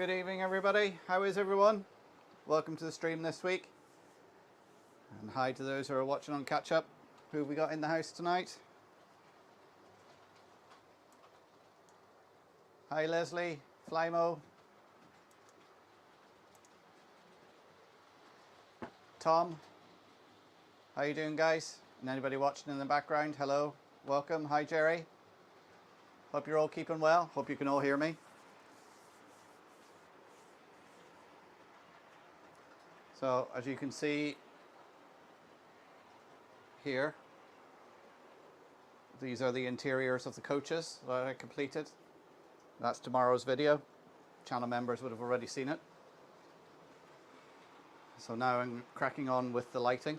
Good evening, everybody. How is everyone? Welcome to the stream this week. And hi to those who are watching on catch up. Who have we got in the house tonight? Hi, Leslie, Flymo, Tom. How you doing, guys? And anybody watching in the background, hello, welcome. Hi, Jerry. Hope you're all keeping well. Hope you can all hear me. So, as you can see here, these are the interiors of the coaches that I completed. That's tomorrow's video. Channel members would have already seen it. So now I'm cracking on with the lighting.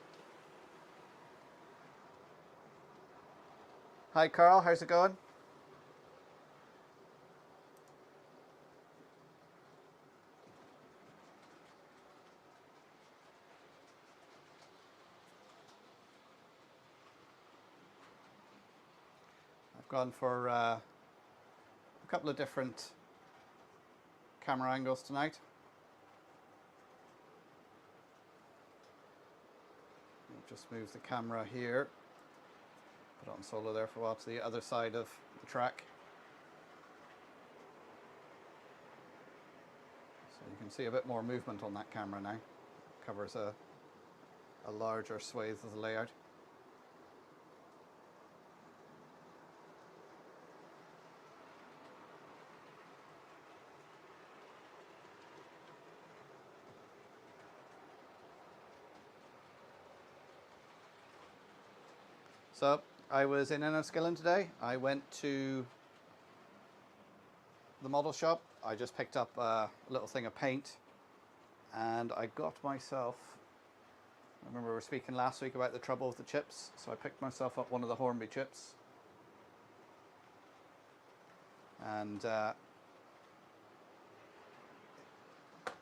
Hi Carl, how's it going? I've gone for a couple of different camera angles tonight. I'll just move the camera here, put it on solo there for a while to the other side of the track. So you can see a bit more movement on that camera now. It covers a larger swathe of the layout. So I was in Enniskillen today. I went to the model shop. I just picked up a little thing of paint and I got myself, I remember we were speaking last week about the trouble with the chips, so I picked myself up one of the Hornby chips. And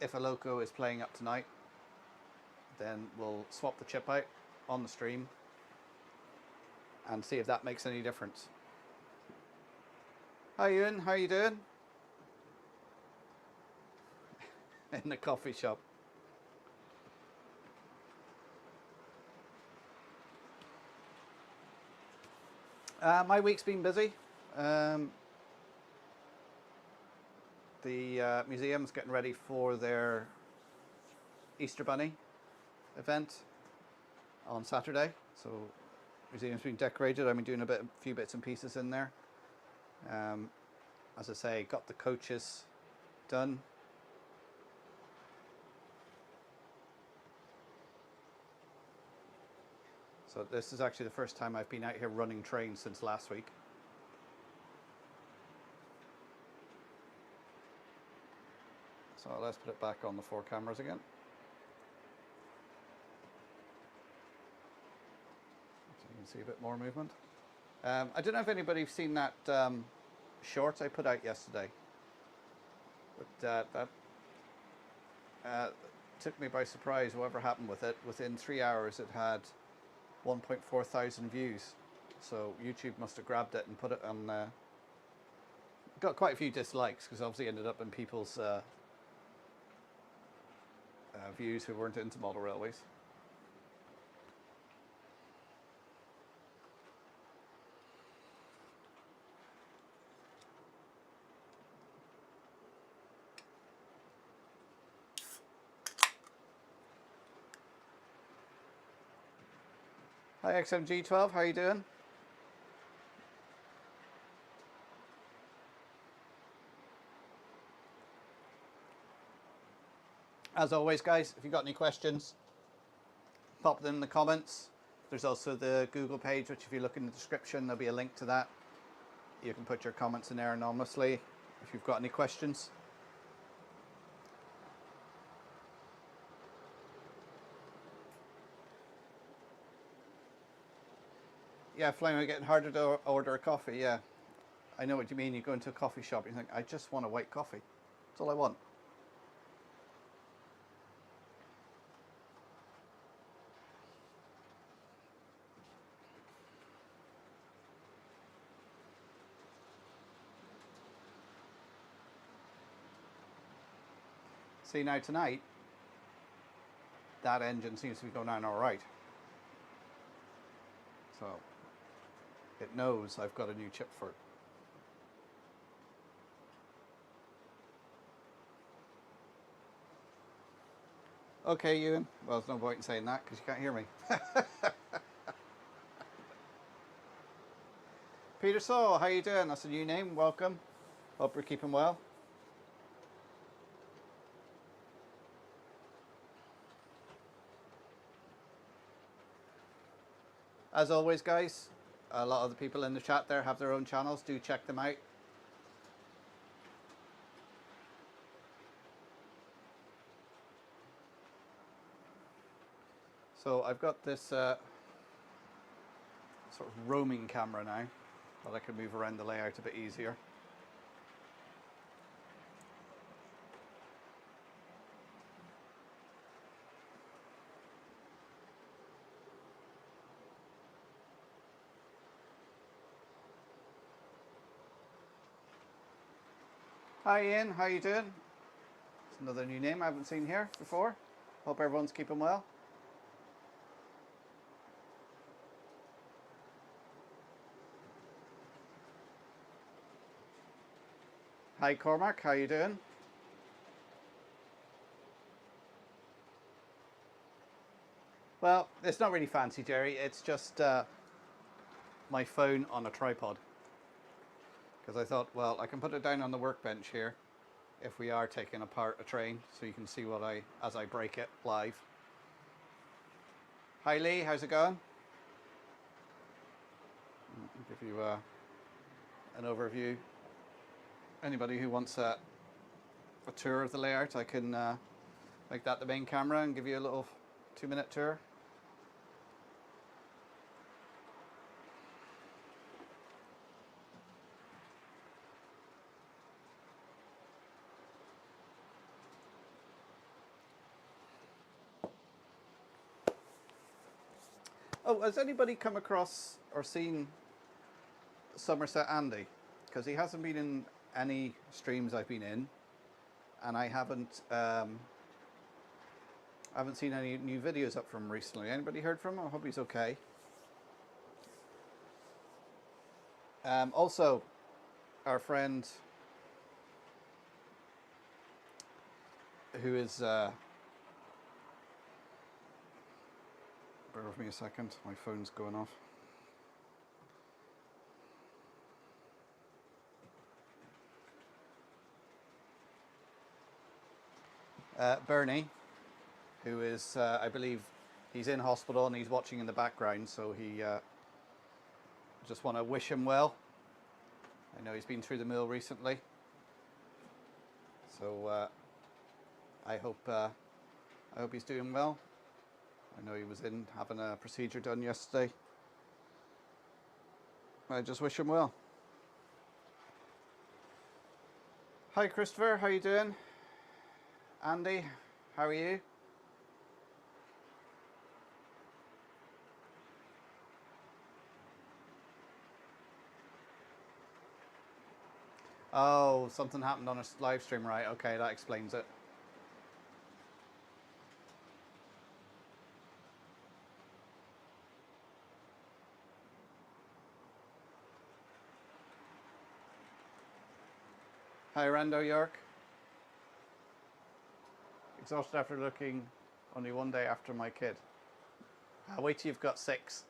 if a loco is playing up tonight, then we'll swap the chip out on the stream and see if that makes any difference. Hi Ewan, how you doing? In the coffee shop. My week's been busy. The museum's getting ready for their Easter Bunny event on Saturday. So museum's been decorated. I've been doing a few bits and pieces in there. As I say, got the coaches done. So this is actually the first time I've been out here running trains since last week. So let's put it back on the 4 cameras again. See a bit more movement. I don't know if anybody's seen that short I put out yesterday, but that took me by surprise. Whatever happened with it, within 3 hours it had 1.4 thousand views. So YouTube must have grabbed it and put it on. Got quite a few dislikes because obviously ended up in people's views who weren't into model railways. Hi XMG12, how are you doing? As always guys, if you've got any questions, pop them in the comments. There's also the Google page, which if you look in the description, there'll be a link to that. You can put your comments in there anonymously if you've got any questions. Yeah, Flymo, getting harder to order a coffee, yeah. I know what you mean. You go into a coffee shop and you think, I just want a white coffee. That's all I want. See, now tonight, that engine seems to be going down all right. So it knows I've got a new chip for it. Okay, Ewan. Well, there's no point in saying that because you can't hear me. Peter Saw, how you doing? That's a new name. Welcome. Hope you're keeping well. As always, guys, a lot of the people in the chat there have their own channels. Do check them out. So I've got this sort of roaming camera now that I can move around the layout a bit easier. Hi Ian, how you doing? It's another new name I haven't seen here before. Hope everyone's keeping well. Hi Cormac, how you doing? Well, it's not really fancy, Jerry. It's just my phone on a tripod. Because I thought, well, I can put it down on the workbench here if we are taking apart a train, so you can see what as I break it live. Hi Lee, how's it going? I'll give you an overview. Anybody who wants a tour of the layout, I can make that the main camera and give you a little 2-minute tour. Oh, has anybody come across or seen Somerset Andy? Because he hasn't been in any streams I've been in, and I haven't seen any new videos up from him recently. Anybody heard from him? I hope he's okay. Also, our friend who is bear with me a second, my phone's going off. Bernie, who is, I believe, he's in hospital and he's watching in the background, so he just want to wish him well. I know he's been through the mill recently, so I hope he's doing well. I know he was in having a procedure done yesterday. I just wish him well. Hi Christopher, how you doing? Andy, how are you? Oh, something happened on a live stream, right? Okay, that explains it. Hi, Rando York. Exhausted after looking only one day after my kid. Wait till you've got 6.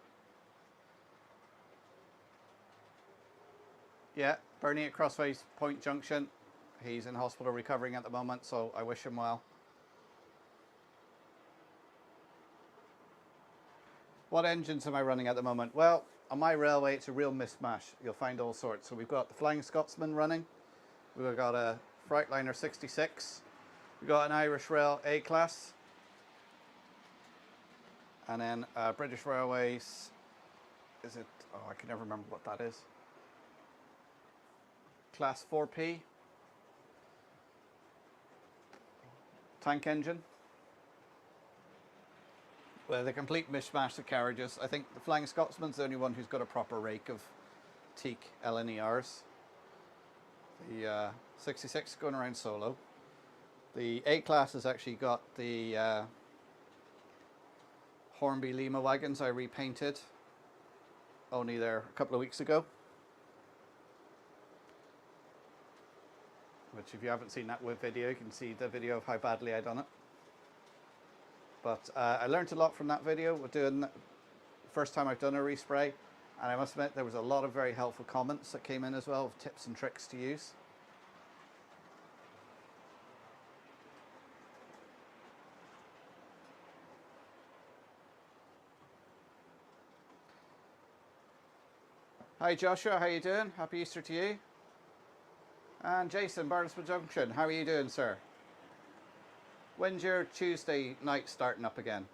Yeah, Bernie at Crossways Point Junction. He's in hospital recovering at the moment, so I wish him well. What engines am I running at the moment? Well, on my railway, it's a real mishmash. You'll find all sorts. So we've got the Flying Scotsman running. We've got a Freightliner 66. We've got an Irish Rail A-Class. And then British Railways, is it, oh, I can never remember what that is. Class 4P. Tank engine. Well, the complete mishmash of carriages. I think the Flying Scotsman's the only one who's got a proper rake of teak LNERs. The 66 going around solo. The A-Class has actually got the Hornby Lima wagons I repainted only there a couple of weeks ago. Which, if you haven't seen that video, you can see the video of how badly I done it. But I learned a lot from that video. We're doing the first time I've done a respray, and I must admit there was a lot of very helpful comments that came in as well, of tips and tricks to use. Hi Joshua, how you doing? Happy Easter to you. And Jason, Barnsley Junction, how are you doing, sir? When's your Tuesday night starting up again?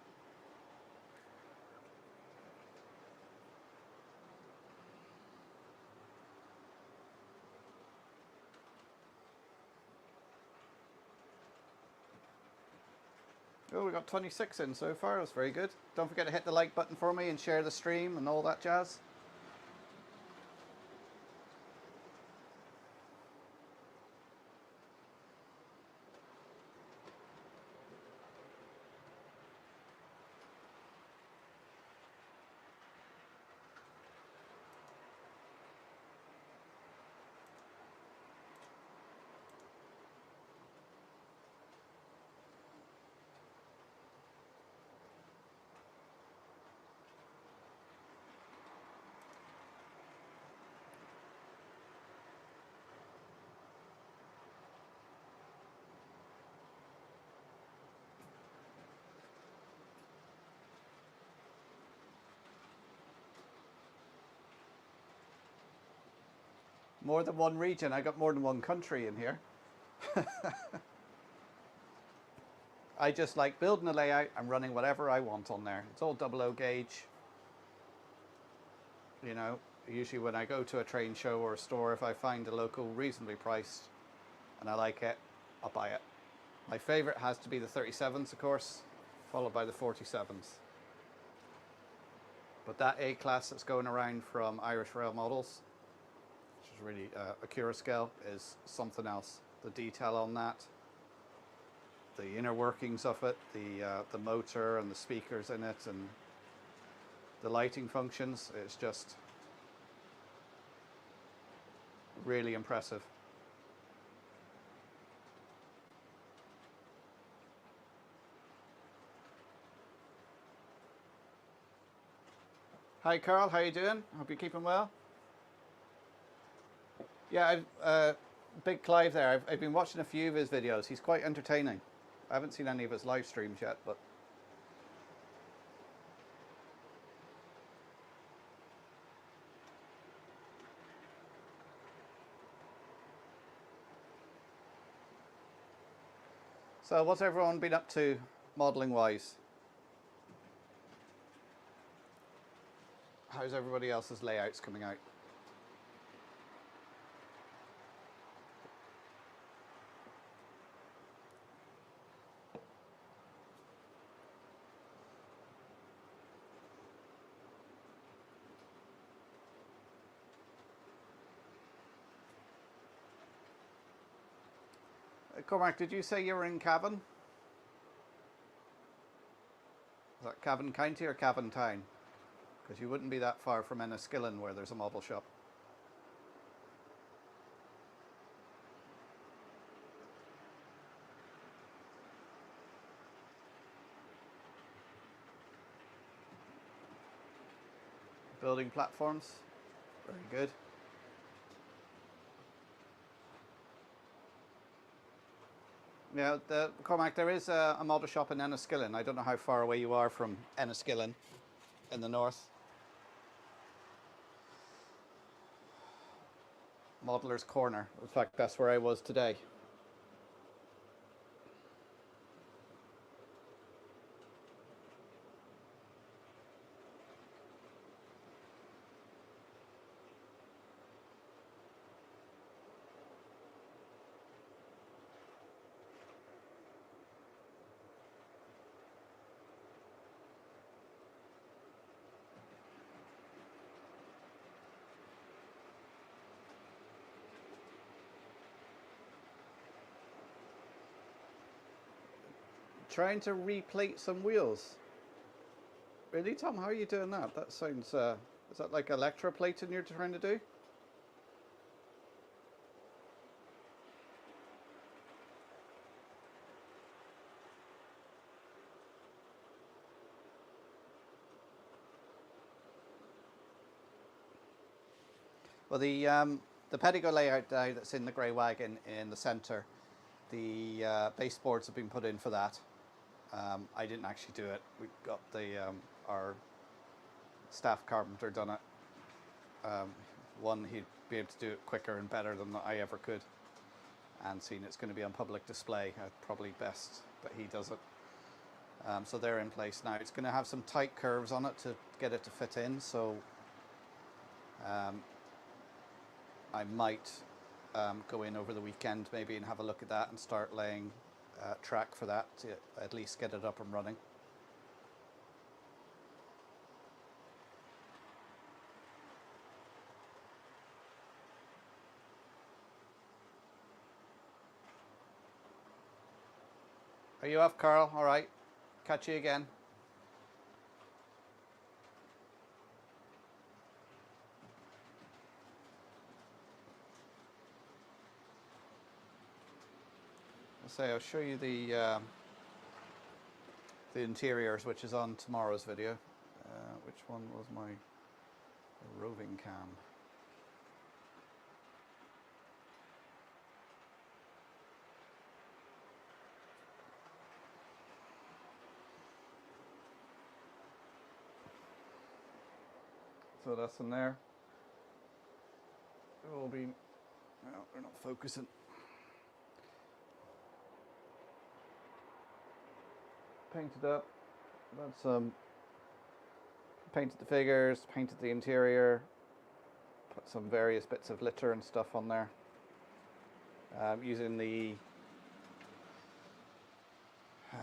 Oh, we got 26 in so far. That's very good. Don't forget to hit the like button for me and share the stream and all that jazz. More than one region. I got more than one country in here. I just like building a layout and running whatever I want on there. It's all 00 gauge. You know, usually when I go to a train show or a store, if I find a local reasonably priced and I like it, I'll buy it. My favorite has to be the 37s, of course, followed by the 47s. But that A-Class that's going around from Irish Rail Models, which is really a Cura scale, is something else. The detail on that, the inner workings of it, the motor and the speakers in it, and the lighting functions, it's just really impressive. Hi Carl, how you doing? Hope you're keeping well. Yeah, Big Clive there. I've been watching a few of his videos. He's quite entertaining. I haven't seen any of his live streams yet, but so what's everyone been up to modelling wise? How's everybody else's layouts coming out? Cormac, did you say you were in Cavan? Is that Cavan County or Cavan Town? Because you wouldn't be that far from Enniskillen where there's a model shop. Building platforms, very good. Yeah, Cormac, there is a model shop in Enniskillen. I don't know how far away you are from Enniskillen in the north. Modeller's Corner. In fact, that's where I was today. trying to replate some wheels. Really, Tom? How are you doing that? That sounds, is that like electroplating you're trying to do? Well, the pedigo layout now that's in the grey wagon in the centre, the baseboards have been put in for that. I didn't actually do it. We got our staff carpenter done it. One, he'd be able to do it quicker and better than I ever could. And seeing it's going to be on public display, probably best that he does it. So they're in place now. It's going to have some tight curves on it to get it to fit in. So I might go in over the weekend maybe and have a look at that and start laying track for that to at least get it up and running. Are you off, Carl? All right. Catch you again. I'll show you the interiors, which is on tomorrow's video. Which one was my roving cam? So that's in there. It will be. No, they're not focusing. Painted up. That's painted the figures, painted the interior, put some various bits of litter and stuff on there. Using the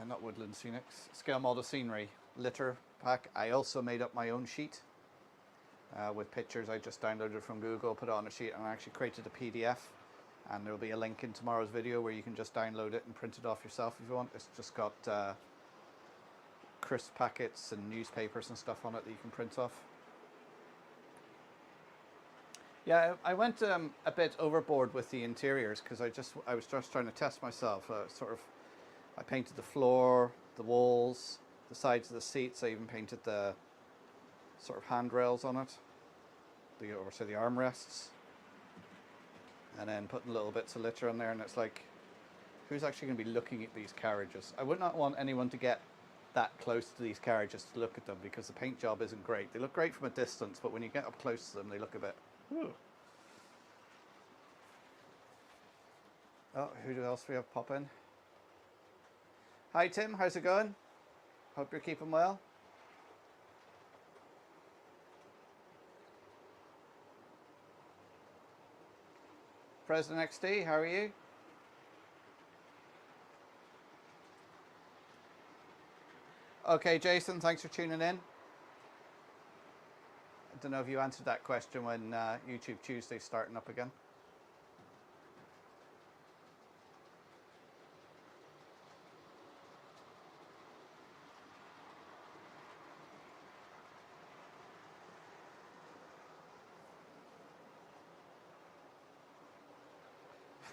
not Woodland Scenics, Scale Model Scenery litter pack. I also made up my own sheet with pictures I just downloaded from Google, put it on a sheet, and I actually created a PDF. And there will be a link in tomorrow's video where you can just download it and print it off yourself if you want. It's just got crisp packets and newspapers and stuff on it that you can print off. Yeah, I went a bit overboard with the interiors because I was just trying to test myself. I painted the floor, the walls, the sides of the seats. I even painted the sort of handrails on it, the armrests, and then putting little bits of litter on there. And it's like, who's actually going to be looking at these carriages? I would not want anyone to get that close to these carriages to look at them because the paint job isn't great. They look great from a distance, but when you get up close to them, they look a bit. Ooh. Oh, who else do we have pop in? Hi Tim, how's it going? Hope you're keeping well. President XD, how are you? Okay, Jason, thanks for tuning in. I don't know if you answered that question when YouTube Tuesday's starting up again.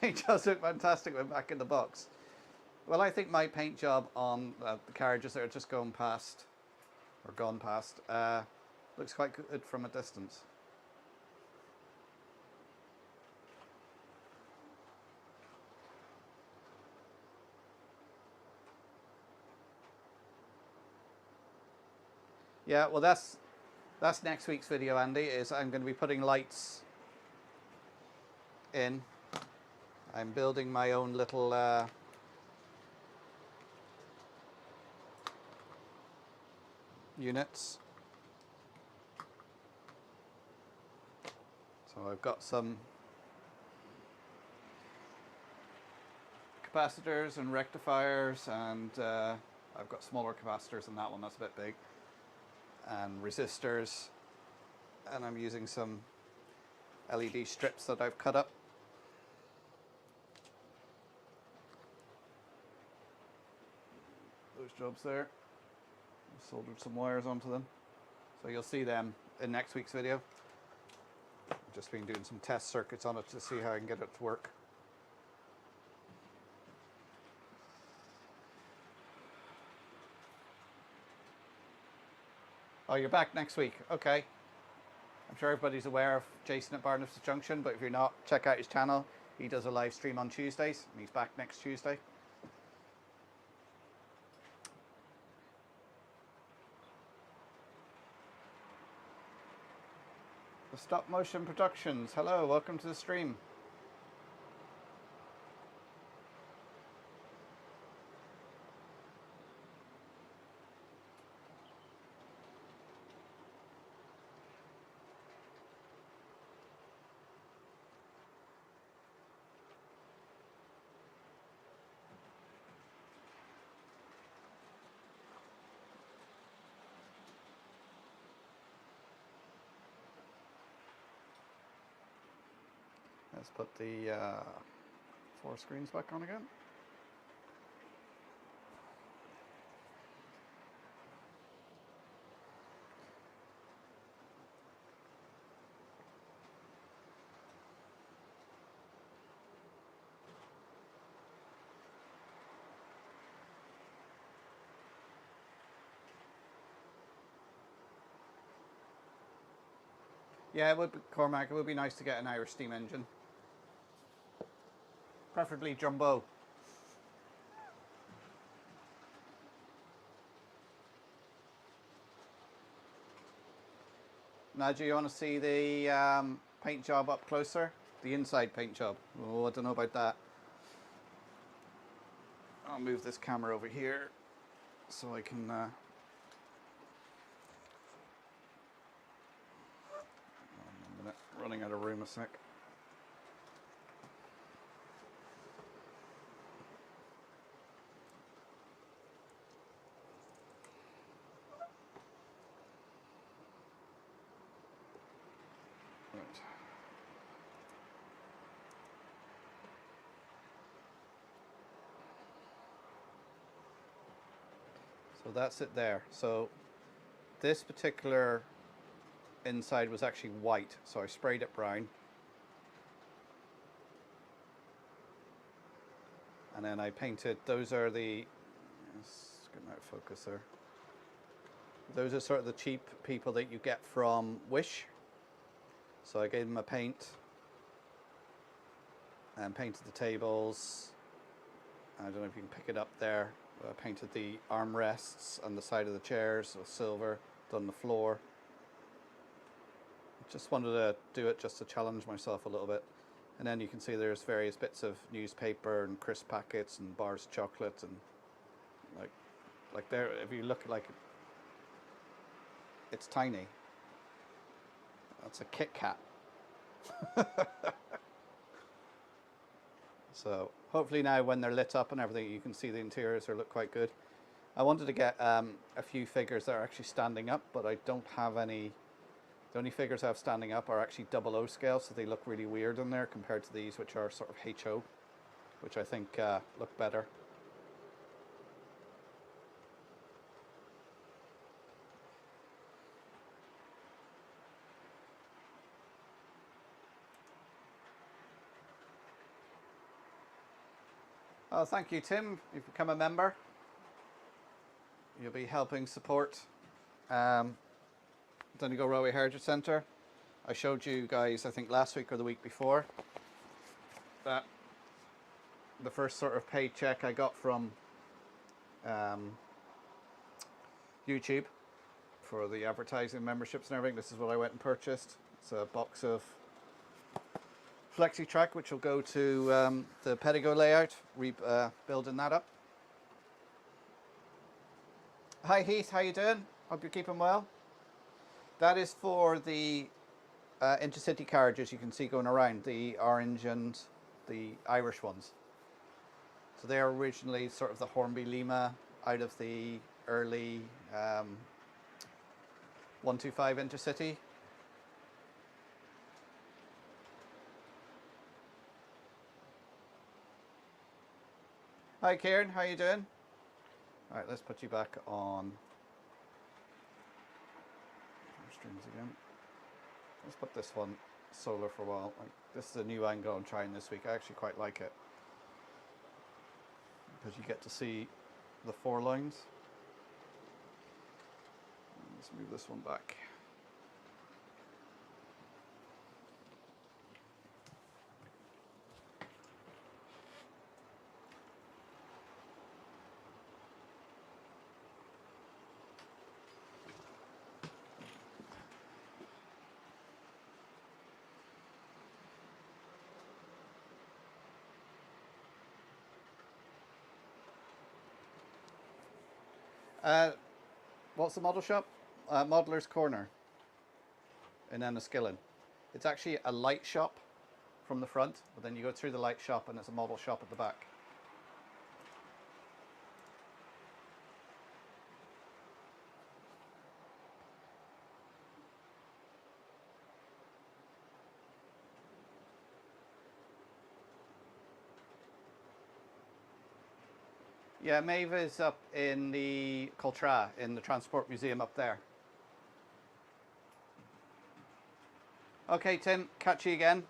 It does look fantastic when back in the box. Well, I think my paint job on the carriages that are just gone past looks quite good from a distance. Yeah, well that's next week's video, Andy, is I'm going to be putting lights in. I'm building my own little units. So I've got some capacitors and rectifiers, and I've got smaller capacitors than that one, that's a bit big, and resistors, and I'm using some LED strips that I've cut up. jobs there. Soldered some wires onto them. So you'll see them in next week's video. I've just been doing some test circuits on it to see how I can get it to work. Oh, you're back next week. Okay. I'm sure everybody's aware of Jason at Barnabas Junction, but if you're not, check out his channel. He does a live stream on Tuesdays, and he's back next Tuesday. The Stop Motion Productions. Hello, welcome to the stream. Let's put the 4 screens back on again. Yeah, it would be, Cormac, it would be nice to get an Irish steam engine. Preferably jumbo. Now, do you want to see the paint job up closer? The inside paint job. Oh, I don't know about that. I'll move this camera over here so I can... 1 minute, running out of room a sec. So that's it there. So this particular inside was actually white, so I sprayed it brown. And then I painted, those are the, let's get out of focus there. Those are sort of the cheap people that you get from Wish. So I gave them a paint and painted the tables. I don't know if you can pick it up there. I painted the armrests and the side of the chairs with silver, done the floor. Just wanted to do it just to challenge myself a little bit. And then you can see there's various bits of newspaper and crisp packets and bars of chocolate and like there, if you look like it's tiny. That's a Kit Kat. So hopefully now when they're lit up and everything, you can see the interiors look quite good. I wanted to get a few figures that are actually standing up, but I don't have any. The only figures I have standing up are actually 00 scale, so they look really weird in there compared to these, which are sort of HO, which I think look better. Oh, thank you, Tim. You've become a member. You'll be helping support Donegal Railway Heritage Centre. I showed you guys, I think last week or the week before, that the first sort of paycheck I got from YouTube for the advertising memberships and everything. This is what I went and purchased. It's a box of FlexiTrack, which will go to the Pedigo layout, building that up. Hi Heath, how you doing? Hope you're keeping well. That is for the intercity carriages you can see going around, the orange and the Irish ones. So they are originally sort of the Hornby Lima out of the early 125 intercity. Hi Kieran, how you doing? Alright, let's put you back on streams again. Let's put this one solar for a while. This is a new angle I'm trying this week. I actually quite like it, because you get to see the 4 lines. Let's move this one back. What's the model shop? Modeller's Corner in Enniskillen. It's actually a light shop from the front, but then you go through the light shop and it's a model shop at the back. Yeah, Maeve is up in the Coltra, in the Transport Museum up there. Okay, Tim, catch you again.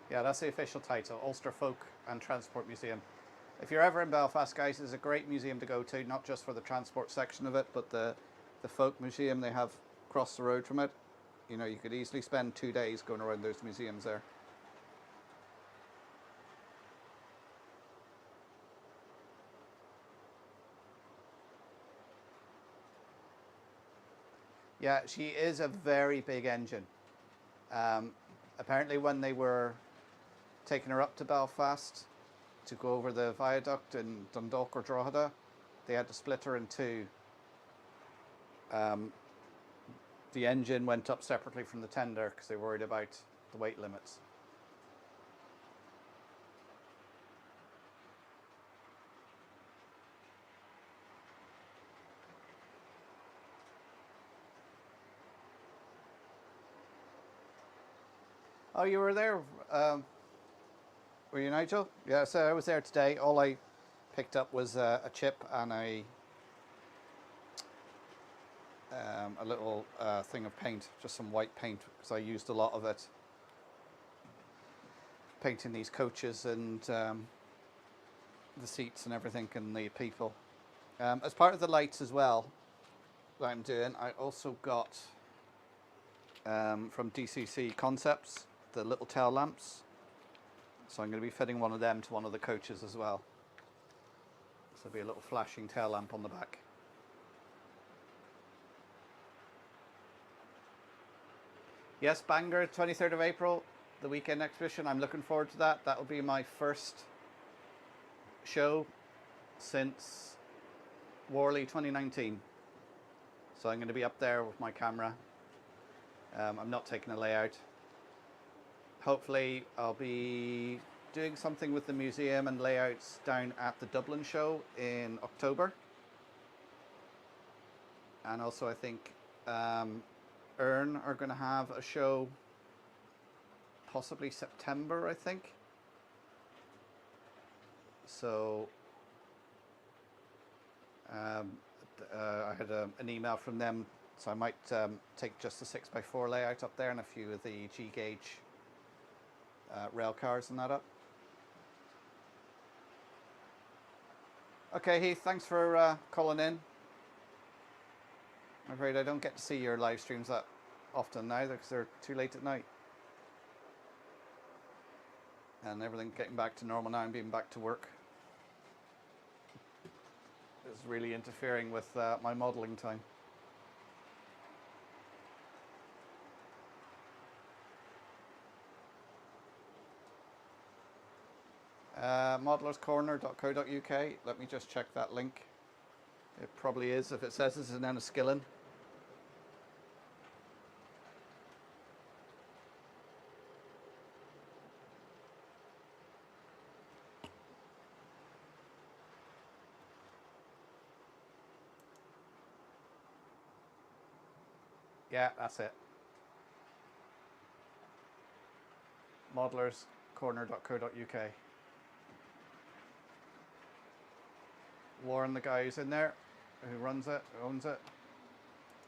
Yeah, that's the official title, Ulster Folk and Transport Museum. If you're ever in Belfast, guys, it's a great museum to go to, not just for the transport section of it, but the folk museum they have across the road from it. You know, you could easily spend 2 days going around those museums there. Yeah, she is a very big engine. Apparently when they were taking her up to Belfast to go over the viaduct in Dundalk or Drogheda, they had to split her in two. The engine went up separately from the tender because they were worried about the weight limits. Oh, you were there? Were you, Nigel? Yeah, so I was there today. All I picked up was a chip and a little thing of paint, just some white paint, because I used a lot of it painting these coaches and the seats and everything and the people. As part of the lights as well that I'm doing, I also got from DCC Concepts the little tail lamps. So I'm going to be fitting one of them to one of the coaches as well. So there'll be a little flashing tail lamp on the back. Yes, Bangor, 23rd of April, the weekend exhibition. I'm looking forward to that. That will be my first show since Worley 2019. So I'm going to be up there with my camera. I'm not taking a layout. Hopefully I'll be doing something with the museum and layouts down at the Dublin show in October. And also I think Earn are going to have a show possibly September, I think. So I had an email from them, so I might take just the 6x4 layout up there and a few of the G-gauge rail cars and that up. Okay, Heath, thanks for calling in. I'm afraid I don't get to see your live streams that often now because they're too late at night. And everything getting back to normal now and being back to work is really interfering with my modelling time. Modelerscorner.co.uk. Let me just check that link. It probably is if it says it's in Enniskillen. Yeah, that's it. modelerscorner.co.uk. Warren, the guy who's in there, who runs it, who owns it.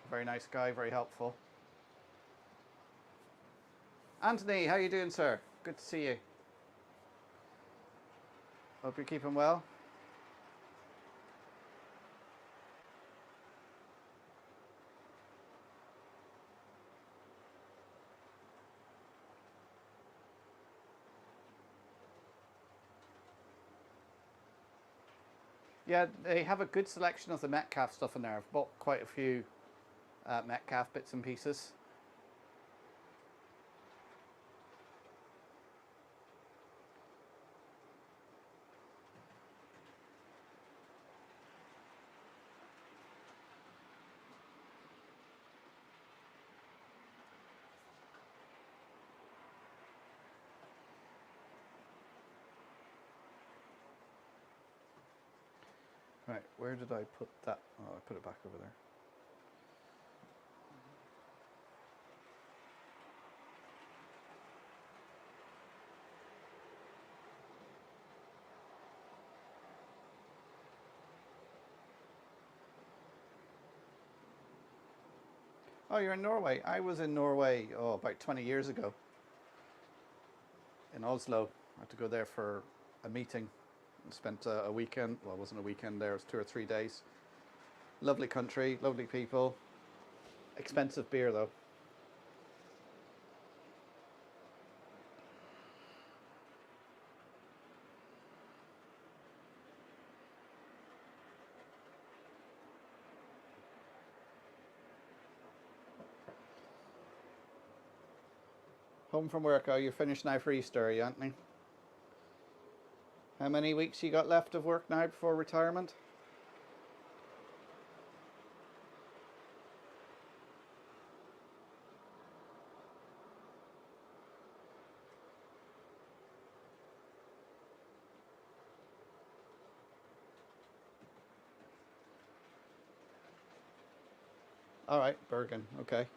Very nice guy, very helpful. Anthony, how you doing, sir? Good to see you. Hope you're keeping well. Yeah, they have a good selection of the Metcalf stuff in there. I've bought quite a few Metcalf bits and pieces. Right, where did I put that? Oh, I put it back over there. Oh, you're in Norway. I was in Norway, about 20 years ago. In Oslo. I had to go there for a meeting. And spent a weekend. Well, it wasn't a weekend there. It was 2 or 3 days. Lovely country, lovely people. Expensive beer, though. Home from work. Oh, you're finished now for Easter, are you, Anthony? How many weeks you got left of work now before retirement? All right, Bergen. Okay.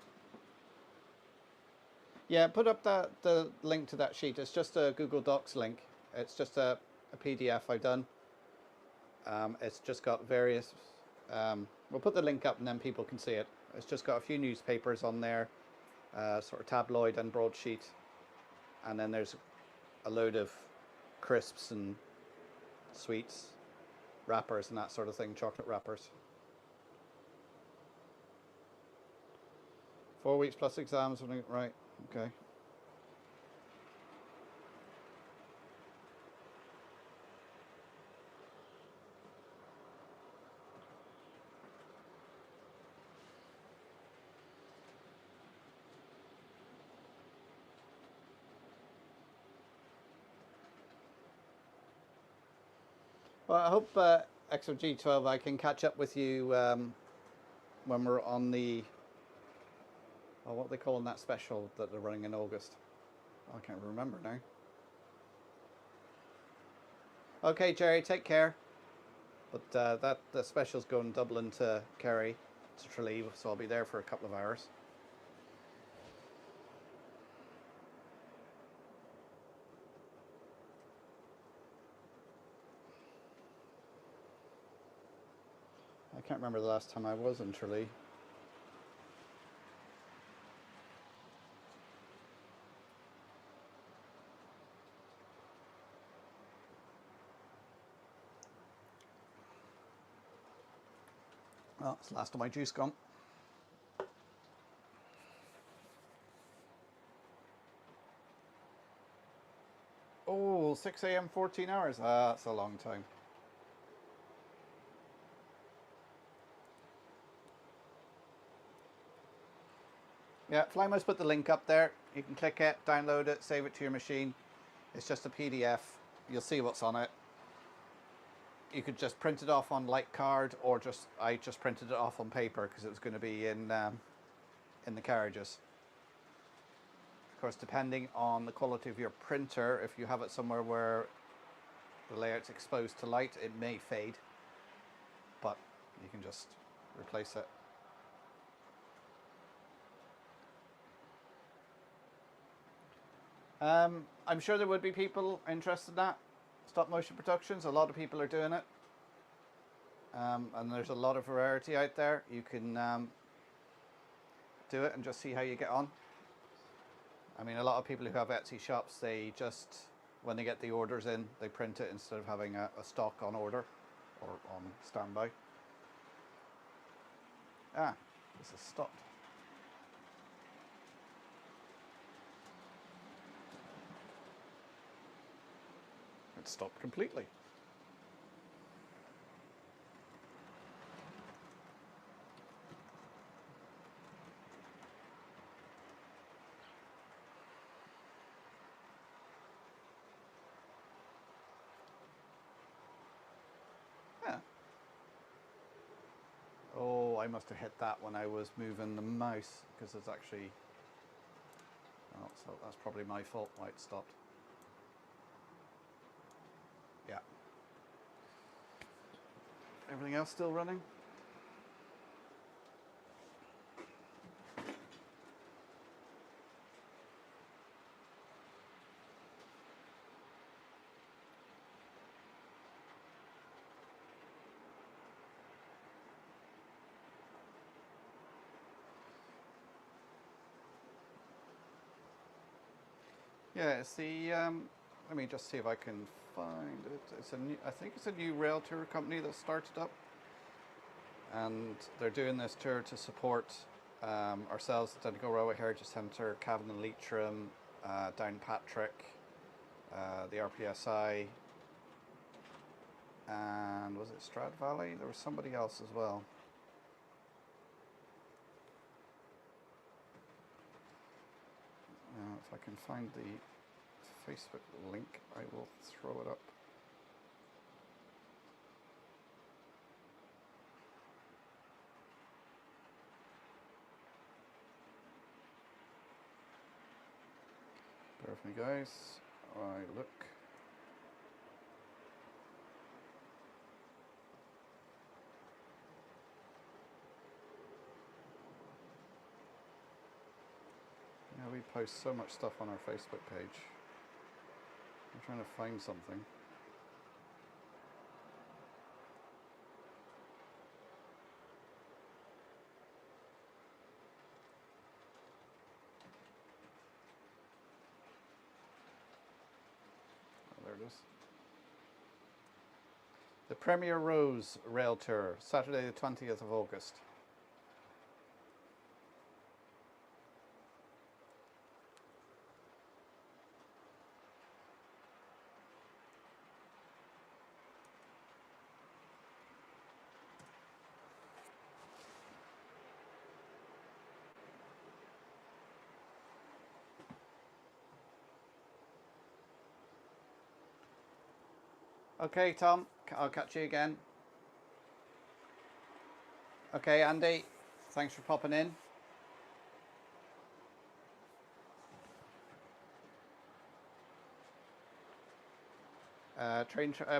Yeah, put up the link to that sheet. It's just a Google Docs link. It's just a PDF I've done. It's just got various. We'll put the link up and then people can see it. It's just got a few newspapers on there, sort of tabloid and broadsheet, and then there's a load of crisps and sweets, wrappers and that sort of thing, chocolate wrappers. 4 weeks plus exams, right? Okay. Well, I hope XOG12 I can catch up with you when we're on the, what are they calling that special that they're running in August? I can't remember now. Okay, Jerry, take care. But the special's going Dublin to Kerry to Tralee, so I'll be there for a couple of hours. I can't remember the last time I was in Tralee. Well, it's the last of my juice gone. Oh, 6 a.m., 14 hours. Ah, that's a long time. Yeah, Flymo's put the link up there. You can click it, download it, save it to your machine. It's just a PDF. You'll see what's on it. You could just print it off on light card, or I just printed it off on paper because it was going to be in the carriages. Of course, depending on the quality of your printer, if you have it somewhere where the layout's exposed to light, it may fade, but you can just replace it. I'm sure there would be people interested in that. Stop motion productions, a lot of people are doing it. And there's a lot of variety out there. You can do it and just see how you get on. I mean, a lot of people who have Etsy shops, they just, when they get the orders in, they print it instead of having a stock on order or on standby. Ah, this has stopped. It stopped completely. Yeah. Oh, I must have hit that when I was moving the mouse because it's actually, oh, so that's probably my fault why it stopped. Yeah. Everything else still running? Yeah, it's the, let me just see if I can find it. It's a new, I think it's a new rail tour company that started up. And they're doing this tour to support ourselves, the Donegal Railway Heritage Centre, Cavan and Leitrim, Downpatrick, the RPSI, and was it Strad Valley? There was somebody else as well. If I can find the Facebook link, I will throw it up. Bear with me, guys. I look. Yeah, we post so much stuff on our Facebook page. I'm trying to find something. Oh, there it is. The Premier Rose Rail Tour, Saturday the 20th of August. Okay, Tom, I'll catch you again. Okay, Andy, thanks for popping in.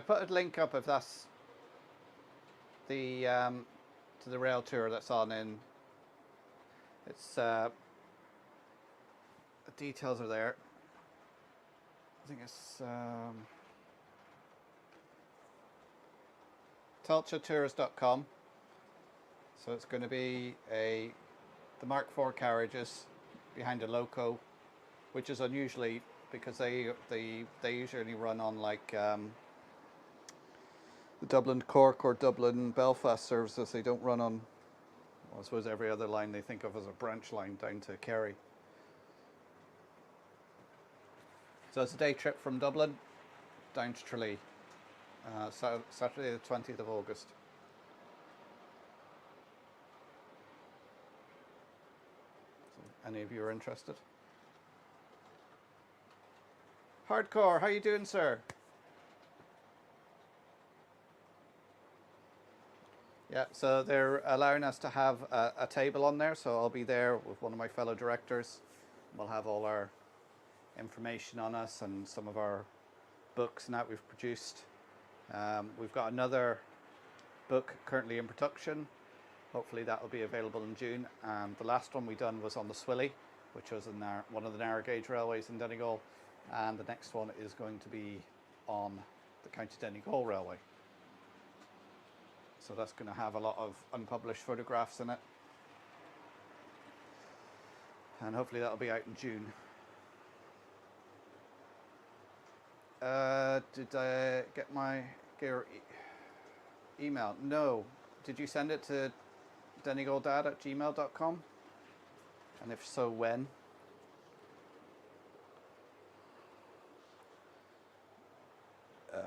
Put a link up if that's the to the rail tour that's on in. It's the details are there. I think it's telchatours.com. So it's going to be the Mark IV carriages behind a loco, which is unusually because they usually run on like the Dublin Cork or Dublin Belfast services. They don't run on, well, I suppose, every other line they think of as a branch line down to Kerry. So it's a day trip from Dublin down to Tralee, Saturday the 20th of August. So any of you are interested? Hardcore, how you doing, sir? Yeah, so they're allowing us to have a table on there, so I'll be there with one of my fellow directors. We'll have all our information on us and some of our books and that we've produced. We've got another book currently in production. Hopefully that will be available in June. And the last one we done was on the Swilly, which was in one of the narrow gauge railways in Donegal. and the next one is going to be on the County Donegal Railway. So that's going to have a lot of unpublished photographs in it, and hopefully that'll be out in June. Did I get my email? No. Did you send it to donegaldad@gmail.com? And if so, when? Let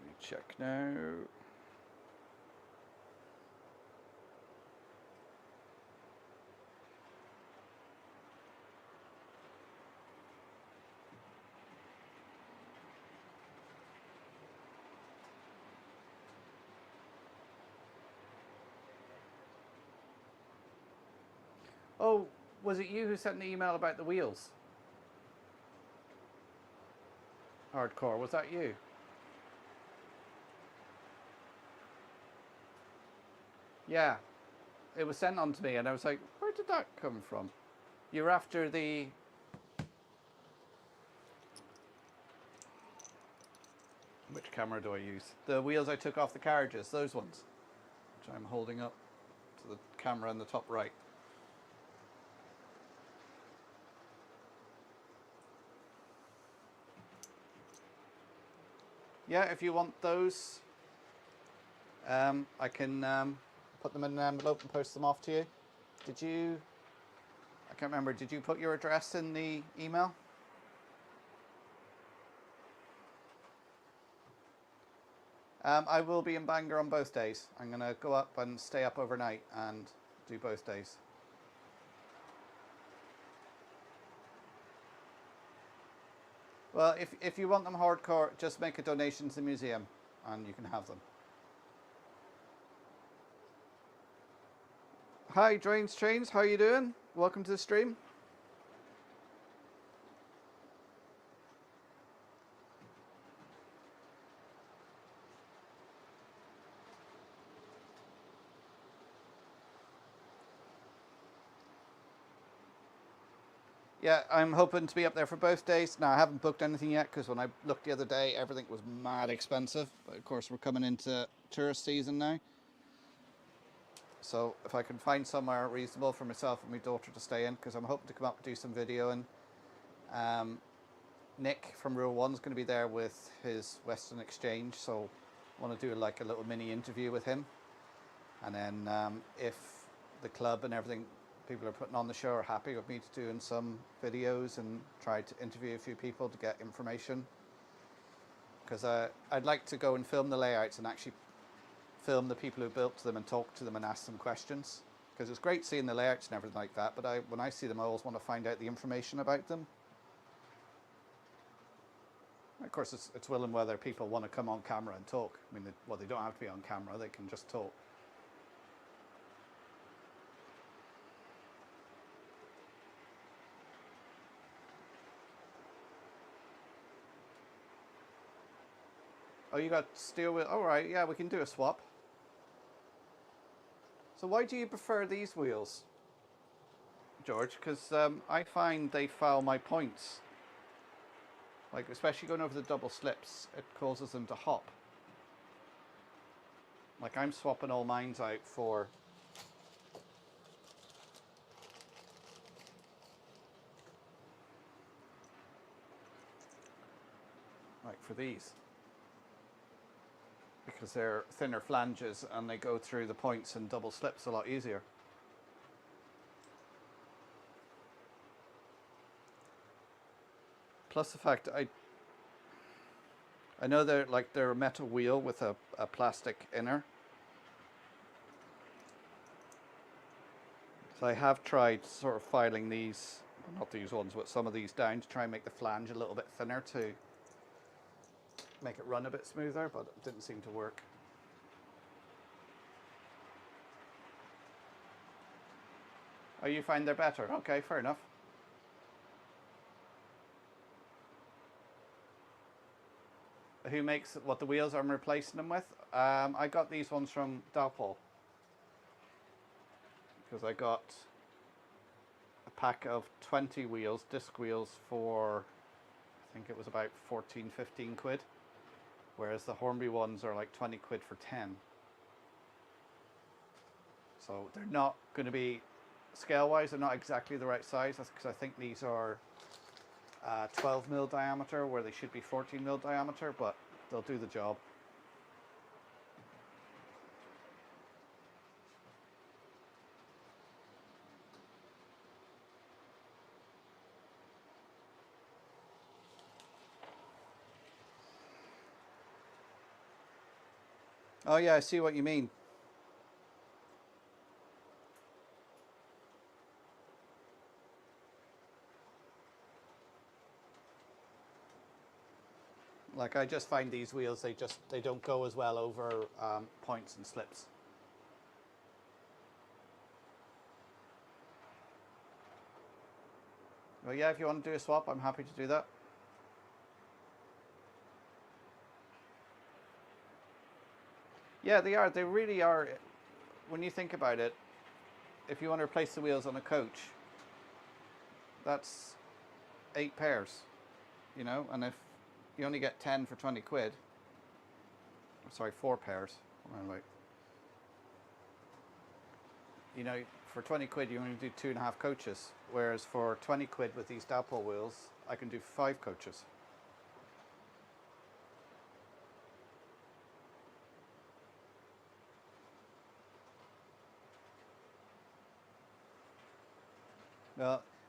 me check now. Oh, was it you who sent the email about the wheels? Hardcore, was that you? Yeah, it was sent on to me and I was like, where did that come from? You're after the... Which camera do I use? The wheels I took off the carriages, those ones, which I'm holding up to the camera in the top right. Yeah, if you want those, I can put them in an envelope and post them off to you. Did you, I can't remember, did you put your address in the email? I will be in Bangor on both days. I'm going to go up and stay up overnight and do both days. Well, if you want them hardcore, just make a donation to the museum and you can have them. Hi, Drains Trains, how are you doing? Welcome to the stream. Yeah, I'm hoping to be up there for both days. Now, I haven't booked anything yet because when I looked the other day, everything was mad expensive. But of course, we're coming into tourist season now. So if I can find somewhere reasonable for myself and my daughter to stay in, because I'm hoping to come up and do some video. And Nick from Rule 1 is going to be there with his Western Exchange. So I want to do like a little mini interview with him. And then if the club and everything people are putting on the show are happy with me to doing some videos and try to interview a few people to get information, because I'd like to go and film the layouts and actually film the people who built them and talk to them and ask them questions, because it's great seeing the layouts and everything like that, but when I see them I always want to find out the information about them. Of course it's will and whether people want to come on camera and talk. I mean, well, they don't have to be on camera, they can just talk. Oh, you got steel wheel. All right, yeah, we can do a swap. So why do you prefer these wheels, George? Because I find they foul my points. Like, especially going over the double slips, it causes them to hop. Like, I'm swapping all mines out for... like, for these. Because they're thinner flanges and they go through the points and double slips a lot easier. Plus the fact I know they're a metal wheel with a plastic inner. So I have tried sort of filing these, well, not these ones, but some of these down to try and make the flange a little bit thinner to make it run a bit smoother, but it didn't seem to work. Oh, you find they're better? Okay, fair enough. Who makes what the wheels I'm replacing them with? I got these ones from Donegal, because I got a pack of 20 wheels, disc wheels, for I think it was about 14, 15 quid, whereas the Hornby ones are like 20 quid for 10. So they're not going to be, scale wise, they're not exactly the right size. That's because I think these are 12 mil diameter where they should be 14 mil diameter, but they'll do the job. Oh yeah, I see what you mean. Like, I just find these wheels, they don't go as well over points and slips. Well, yeah, if you want to do a swap, I'm happy to do that. Yeah, they are. They really are. When you think about it, if you want to replace the wheels on a coach, that's 8 pairs, you know, and if you only get 10 for 20 quid, sorry, 4 pairs, like, you know, for 20 quid you only do 2.5 coaches, whereas for 20 quid with these dowel wheels I can do 5 coaches.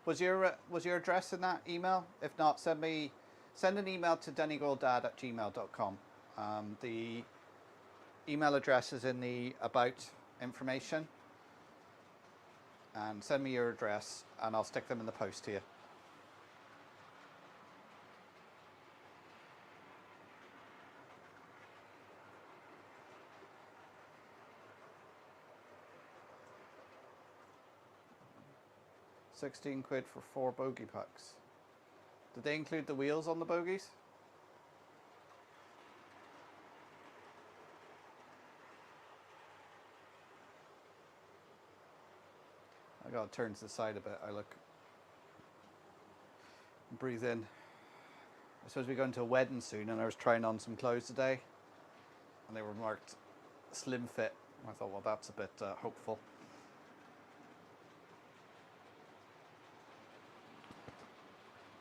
Was your address in that email? If not, send an email to donegalDad@gmail.com. The email address is in the about information, and send me your address and I'll stick them in the post to you. £16 for 4 bogey packs. Did they include the wheels on the bogies? I gotta turn to the side a bit. I look. Breathe in. I suppose we're going to a wedding soon, and I was trying on some clothes today, and they were marked slim fit. I thought, well, that's a bit hopeful.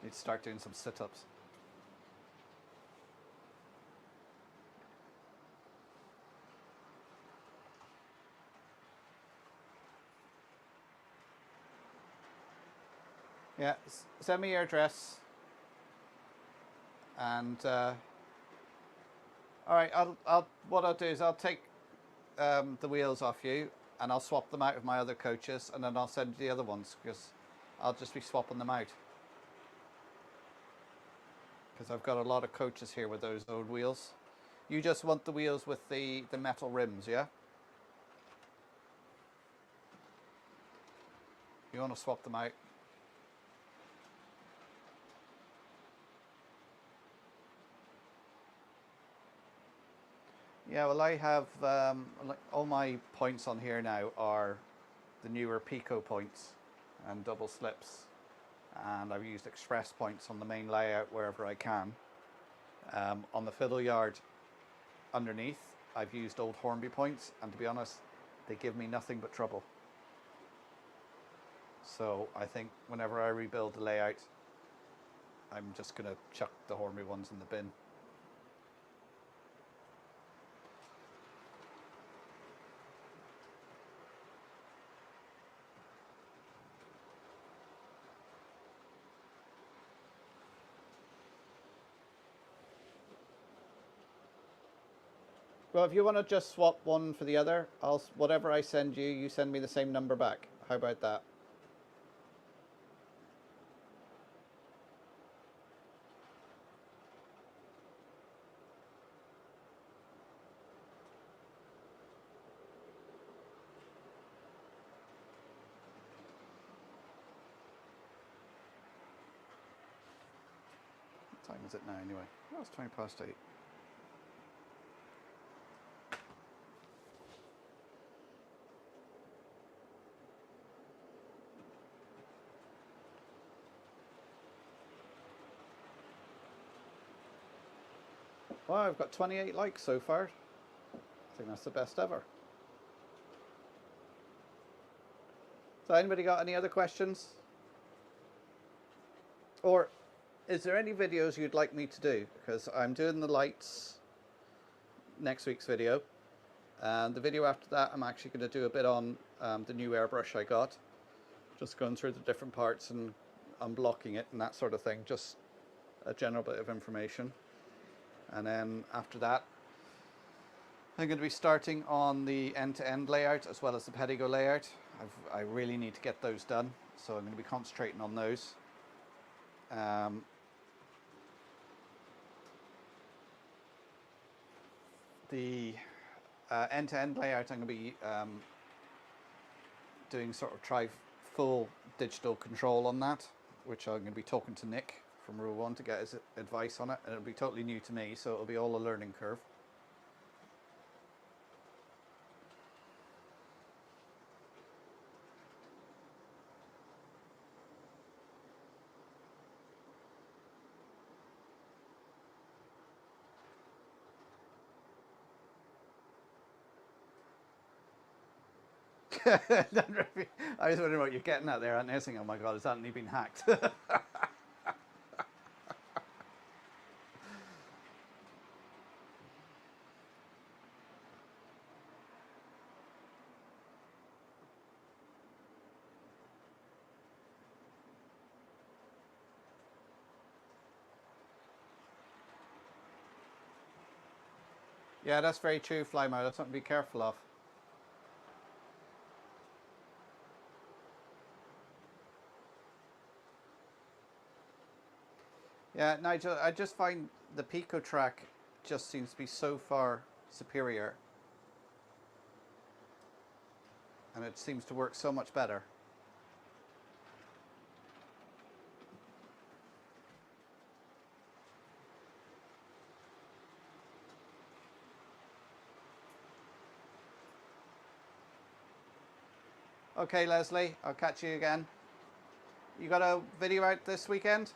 Need to start doing some sit-ups. Yeah, send me your address, and all right. What I'll do is I'll take the wheels off you, and I'll swap them out with my other coaches, and then I'll send you the other ones, because I'll just be swapping them out. Because I've got a lot of coaches here with those old wheels. You just want the wheels with the metal rims, yeah? You want to swap them out? Yeah, well, I have like all my points on here now are the newer Pico points and double slips, and I've used express points on the main layout wherever I can. On the fiddle yard underneath, I've used old Hornby points, and to be honest, they give me nothing but trouble. So I think whenever I rebuild the layout, I'm just going to chuck the Hornby ones in the bin. Well, if you want to just swap one for the other, whatever I send you, you send me the same number back. How about that? What time is it now anyway? Oh, it's 20 past 8. Well, I've got 28 likes so far. I think that's the best ever. So anybody got any other questions? Or is there any videos you'd like me to do? Because I'm doing the lights next week's video. And the video after that, I'm actually going to do a bit on the new airbrush I got. Just going through the different parts and unblocking it and that sort of thing. Just a general bit of information. And then after that, I'm going to be starting on the end-to-end layout as well as the pedigo layout. I really need to get those done, so I'm going to be concentrating on those. The end-to-end layout, I'm going to be doing sort of full digital control on that, which I'm going to be talking to Nick from Rule 1 to get his advice on it, and it'll be totally new to me, so it'll be all a learning curve. I was wondering what you're getting at there, aren't you? Thinking, oh my god, has Anthony been hacked? Yeah, that's very true, Flymo. That's something to be careful of. Yeah, Nigel, I just find the Pico track just seems to be so far superior. And it seems to work so much better. Okay, Leslie, I'll catch you again. You got a video out this weekend?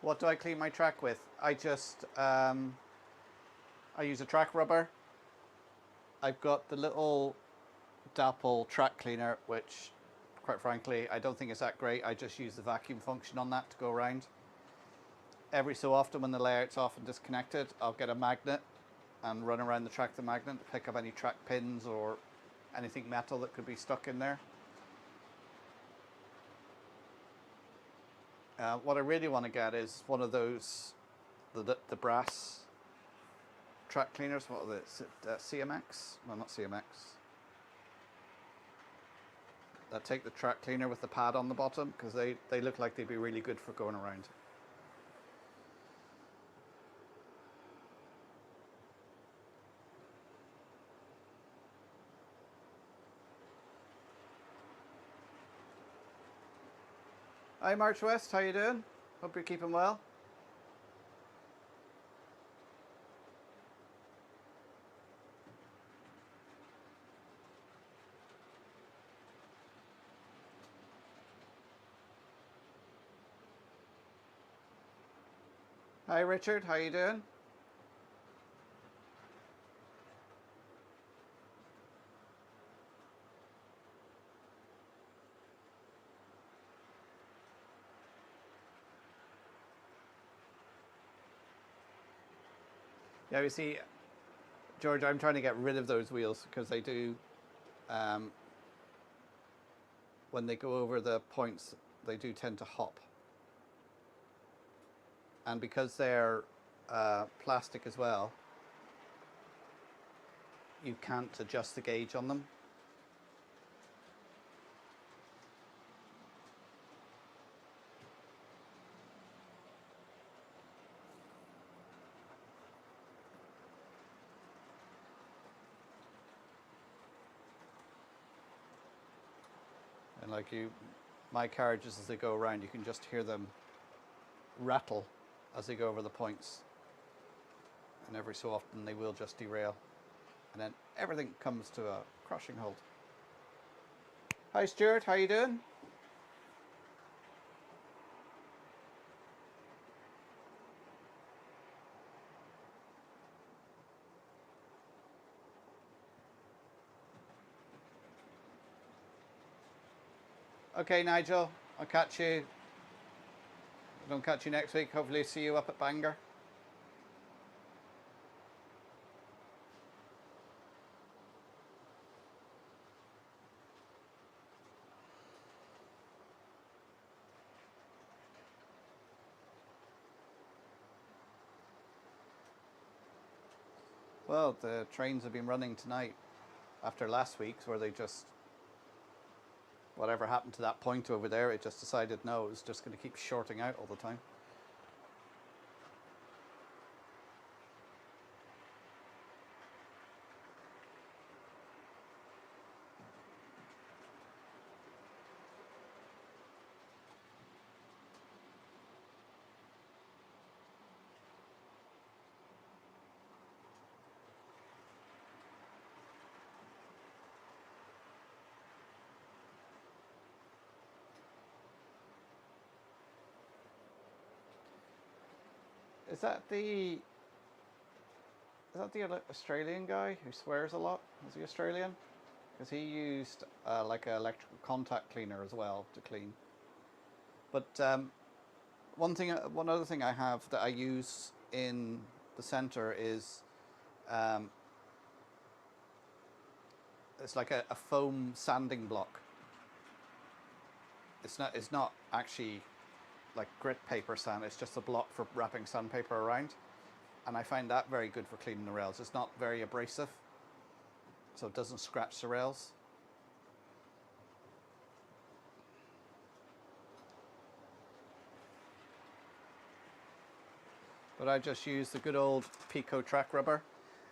What do I clean my track with? I just, I use a track rubber. I've got the little Dapple track cleaner, which, quite frankly, I don't think it's that great. I just use the vacuum function on that to go around. Every so often when the layout's off and disconnected, I'll get a magnet and run around the track with the magnet to pick up any track pins or anything metal that could be stuck in there. What I really want to get is one of those, the brass track cleaners. What are they? Is it CMX? No, not CMX. That take the track cleaner with the pad on the bottom, because they look like they'd be really good for going around. Hi March West, how you doing? Hope you're keeping well. Hi Richard, how you doing? Yeah, you see, George, I'm trying to get rid of those wheels because they do, when they go over the points, they do tend to hop. And because they're plastic as well, you can't adjust the gauge on them. And like my carriages as they go around, you can just hear them rattle as they go over the points. And every so often they will just derail. And then everything comes to a crushing halt. Hi Stuart, how you doing? Okay, Nigel, I'll catch you. If I don't catch you next week, hopefully see you up at Bangor. Well, the trains have been running tonight after last week's where they just, whatever happened to that point over there, it just decided no, it was just going to keep shorting out all the time. Is that the Australian guy who swears a lot? Is he Australian? Because he used like an electrical contact cleaner as well to clean. But one other thing I have that I use in the centre is um, it's like a foam sanding block. It's not actually like grit paper sand. It's just a block for wrapping sandpaper around, and I find that very good for cleaning the rails. It's not very abrasive, so it doesn't scratch the rails. But I just use the good old Pico track rubber.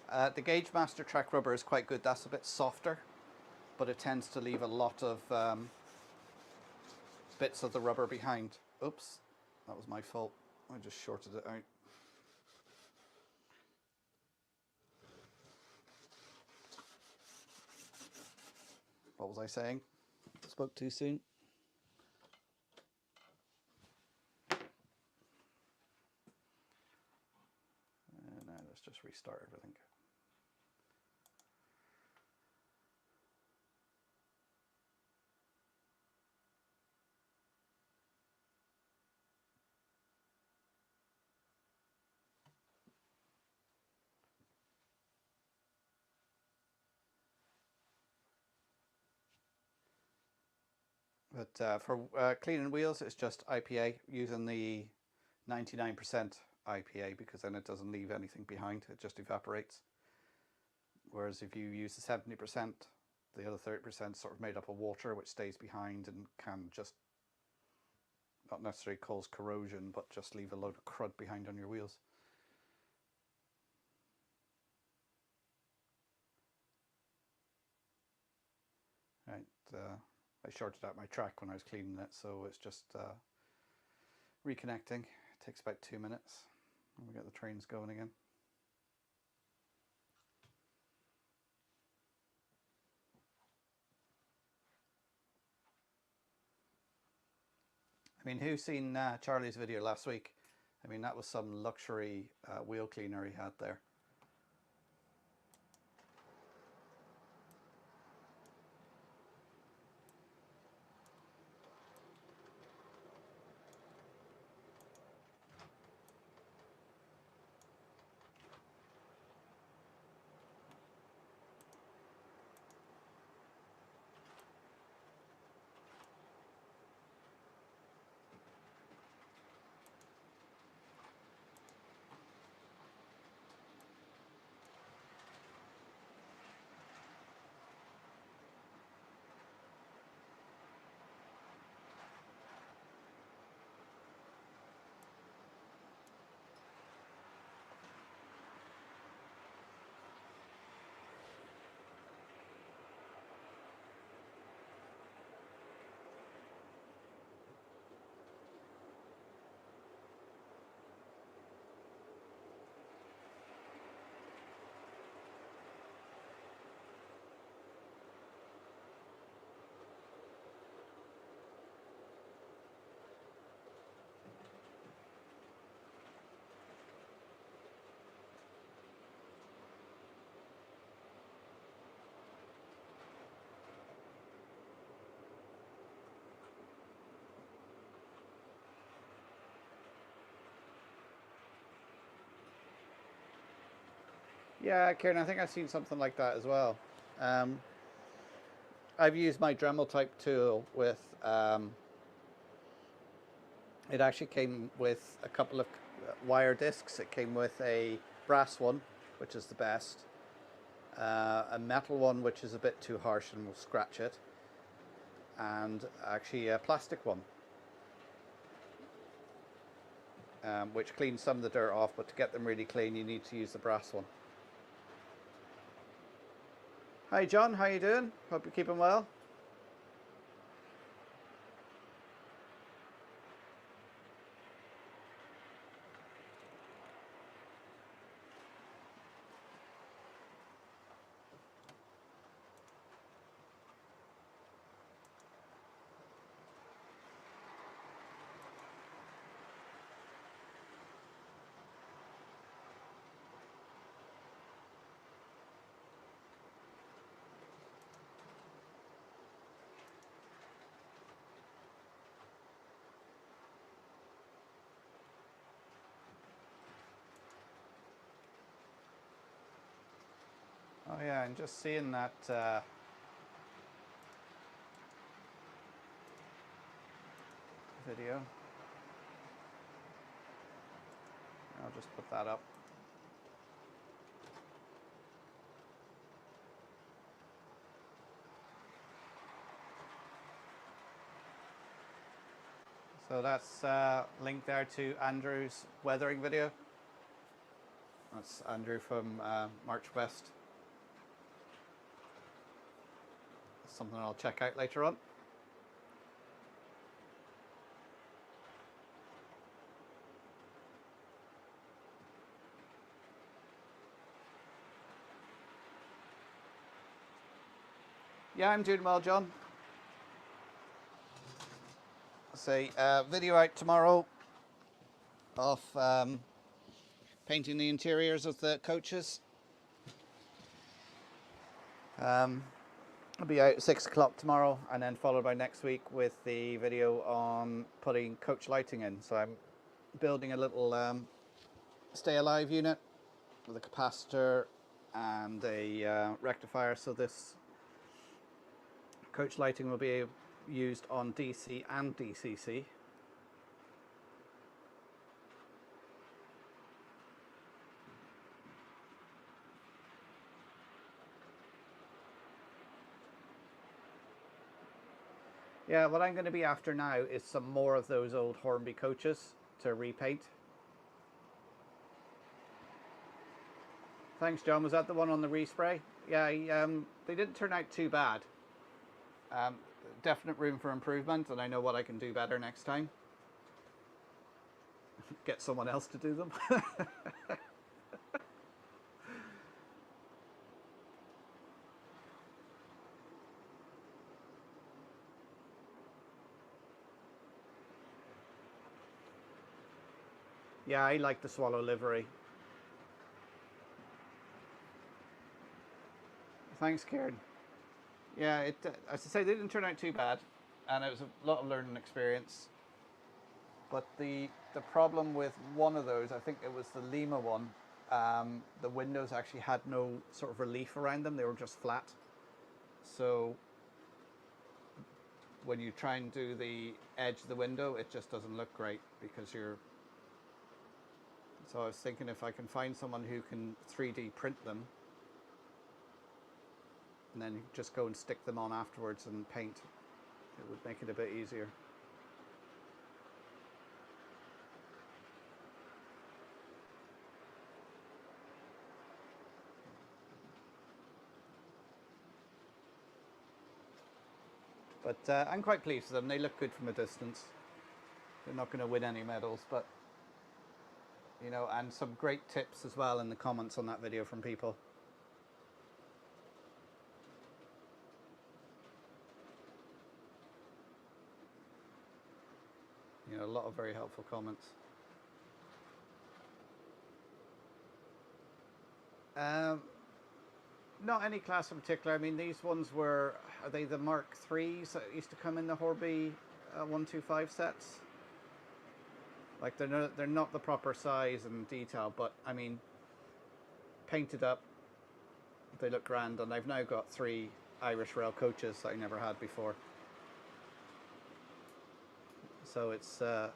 The Gauge Master track rubber is quite good. That's a bit softer, but it tends to leave a lot of bits of the rubber behind. Oops, that was my fault. I just shorted it out. What was I saying? Spoke too soon. Now let's just restart everything. But for cleaning wheels, it's just IPA using the 99% IPA because then it doesn't leave anything behind. It just evaporates. Whereas if you use the 70%, the other 30% sort of made up of water, which stays behind and can just not necessarily cause corrosion, but just leave a load of crud behind on your wheels. Right, I shorted out my track when I was cleaning it, so it's just reconnecting. It takes about 2 minutes, and we get the trains going again. I mean, who's seen Charlie's video last week? I mean, that was some luxury wheel cleaner he had there. Yeah, Kieran, I think I've seen something like that as well. Um, I've used my Dremel type tool with, it actually came with a couple of wire discs. It came with a brass one, which is the best, a metal one, which is a bit too harsh and will scratch it, and actually a plastic one, which cleans some of the dirt off, but to get them really clean, you need to use the brass one. Hi John, how you doing? Hope you're keeping well. Oh yeah, and just seeing that video. I'll just put that up. So that's linked there to Andrew's weathering video. That's Andrew from March West. Something I'll check out later on. Yeah, I'm doing well, John. Say video out tomorrow of painting the interiors of the coaches. I'll be out at 6 o'clock tomorrow, and then followed by next week with the video on putting coach lighting in. So I'm building a little stay alive unit with a capacitor and a rectifier, so this coach lighting will be used on DC and DCC. Yeah, what I'm going to be after now is some more of those old Hornby coaches to repaint. Thanks, John. Was that the one on the respray? Yeah, they didn't turn out too bad. Definite room for improvement, and I know what I can do better next time. Get someone else to do them. Yeah, I like the Swallow livery. Thanks, Kieran. Yeah, as I say, they didn't turn out too bad, and it was a lot of learning experience. But the problem with one of those, I think it was the Lima one, the windows actually had no sort of relief around them. They were just flat. So when you try and do the edge of the window, it just doesn't look great because you're... So I was thinking if I can find someone who can 3D print them, and then just go and stick them on afterwards and paint, it would make it a bit easier. But I'm quite pleased with them. They look good from a distance. They're not going to win any medals, but you know, and some great tips as well in the comments on that video from people. You know, a lot of very helpful comments. Not any class in particular. I mean, these ones were, are they the Mark IIIs that used to come in the Horby 125 sets? Like they're not the proper size and detail, but I mean, painted up, They look grand, and I've now got 3 Irish rail coaches that I never had before. So it's you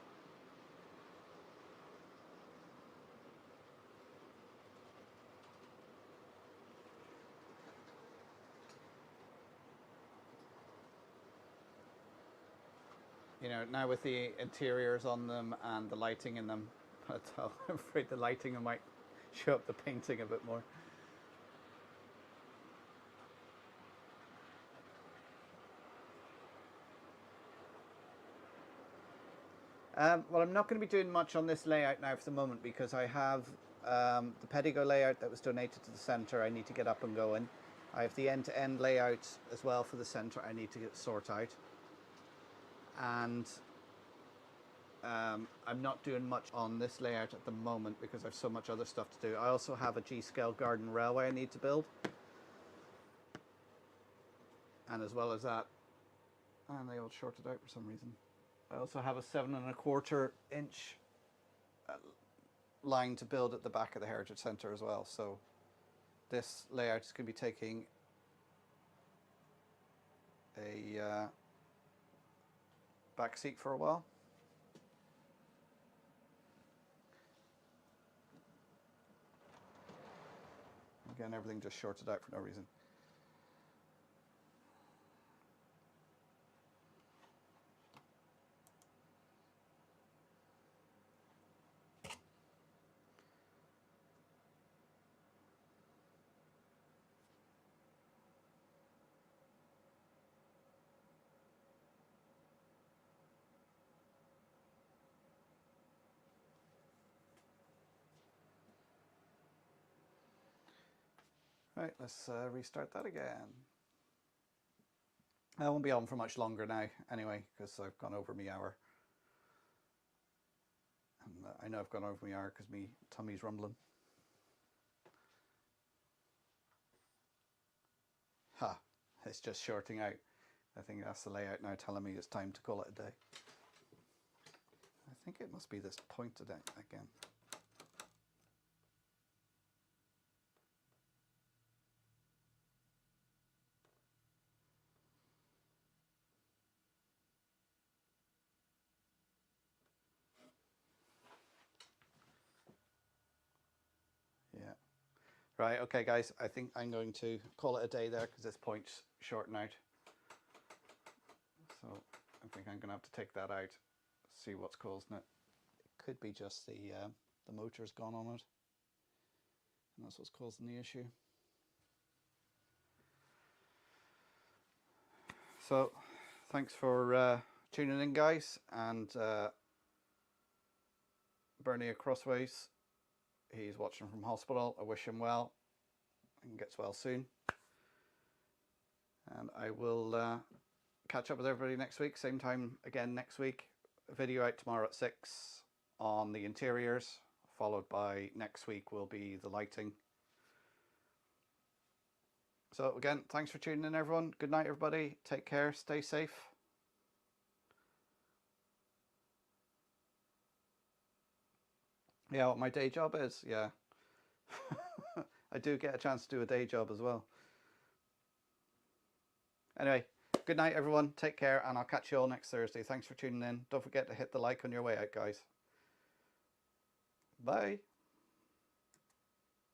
know, now with the interiors on them and the lighting in them, but I'm afraid the lighting might show up the painting a bit more. Well, I'm not going to be doing much on this layout now for the moment, because I have the Pedigo layout that was donated to the centre I need to get up and going. I have the end-to-end layout as well for the centre I need to sort out. And I'm not doing much on this layout at the moment because I have so much other stuff to do. I also have a G-scale garden railway I need to build. And as well as that, and they all shorted out for some reason. I also have a 7¼ inch line to build at the back of the Heritage Centre as well. So this layout is going to be taking a back seat for a while. Again, everything just shorted out for no reason. Right, let's restart that again. I won't be on for much longer now anyway, because I've gone over my hour. And I know I've gone over my hour because my tummy's rumbling. Ha, it's just shorting out. I think that's the layout now telling me it's time to call it a day. I think it must be this pointed again. Yeah. Right, okay guys, I think I'm going to call it a day there because this point's shorting out. So I think I'm going to have to take that out, see what's causing it. It could be just the motor's gone on it, and that's what's causing the issue. So thanks for tuning in, guys, and Bernie Crossways, he's watching from hospital. I wish him well and gets well soon. And I will catch up with everybody next week, same time again next week. A video out tomorrow at 6 on the interiors, followed by next week will be the lighting. So again, thanks for tuning in, everyone. Good night, everybody. Take care, stay safe. Yeah, what my day job is, yeah. I do get a chance to do a day job as well. Anyway, good night, everyone. Take care, and I'll catch you all next Thursday. Thanks for tuning in. Don't forget to hit the like on your way out, guys. Bye.